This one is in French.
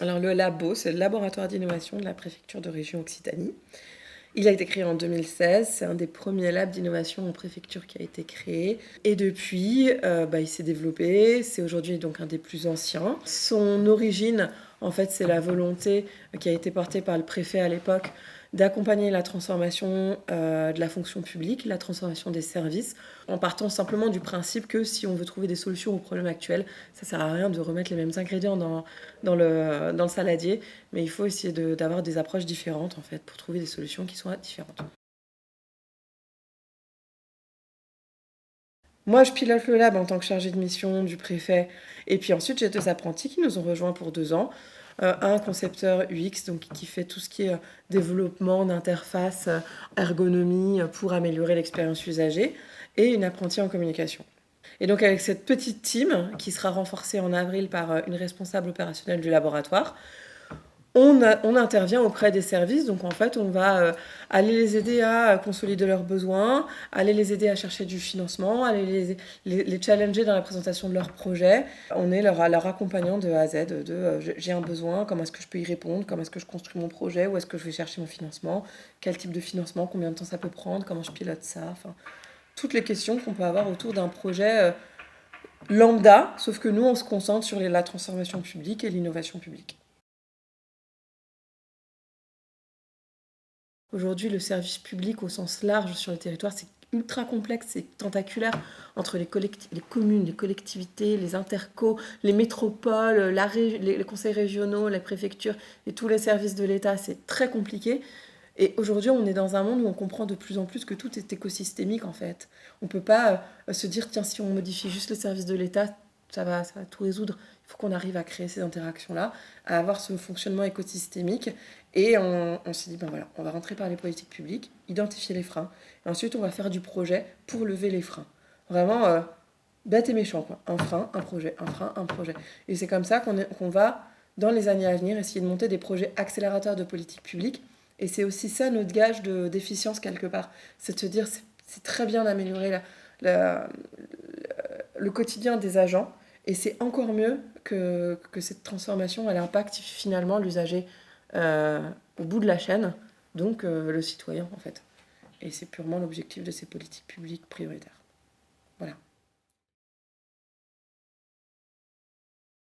Alors le labo, c'est le laboratoire d'innovation de la préfecture de région Occitanie. Il a été créé en 2016, c'est un des premiers labs d'innovation en préfecture qui a été créé. Et depuis, il s'est développé, c'est aujourd'hui donc un des plus anciens. Son origine, en fait, c'est la volonté qui a été portée par le préfet à l'époque d'accompagner la transformation de la fonction publique, la transformation des services, en partant simplement du principe que si on veut trouver des solutions aux problèmes actuels, ça sert à rien de remettre les mêmes ingrédients dans le saladier, mais il faut essayer d'avoir des approches différentes en fait pour trouver des solutions qui soient différentes. Moi, je pilote le lab en tant que chargée de mission du préfet. Et puis ensuite, j'ai 2 apprentis qui nous ont rejoints pour 2 ans. Un concepteur UX, donc qui fait tout ce qui est développement d'interface, ergonomie pour améliorer l'expérience usagée. Et une apprentie en communication. Et donc avec cette petite team, qui sera renforcée en avril par une responsable opérationnelle du laboratoire, on intervient auprès des services, donc en fait on va aller les aider à consolider leurs besoins, aller les aider à chercher du financement, aller les challenger dans la présentation de leurs projets. On est leur accompagnant de A à Z, j'ai un besoin, comment est-ce que je peux y répondre, comment est-ce que je construis mon projet, où est-ce que je vais chercher mon financement, quel type de financement, combien de temps ça peut prendre, comment je pilote ça, enfin toutes les questions qu'on peut avoir autour d'un projet lambda, sauf que nous on se concentre sur la transformation publique et l'innovation publique. Aujourd'hui, le service public au sens large sur le territoire, c'est ultra complexe, c'est tentaculaire entre les communes, les collectivités, les intercos, les métropoles, les conseils régionaux, les préfectures et tous les services de l'État. C'est très compliqué. Et aujourd'hui, on est dans un monde où on comprend de plus en plus que tout est écosystémique en fait. On ne peut pas se dire, tiens, si on modifie juste les services de l'État, ça va tout résoudre. Il faut qu'on arrive à créer ces interactions-là, à avoir ce fonctionnement écosystémique. Et on s'est dit, ben voilà, on va rentrer par les politiques publiques, identifier les freins. Et ensuite, on va faire du projet pour lever les freins. Vraiment, bête et méchant, quoi. Un frein, un projet, un frein, un projet. Et c'est comme ça qu'on va, dans les années à venir, essayer de monter des projets accélérateurs de politique publique. Et c'est aussi ça notre gage d'efficience quelque part. C'est de se dire, c'est très bien d'améliorer la, le quotidien des agents. Et c'est encore mieux que cette transformation, elle impacte finalement l'usager euh, au bout de la chaîne, donc le citoyen en fait. Et c'est purement l'objectif de ces politiques publiques prioritaires.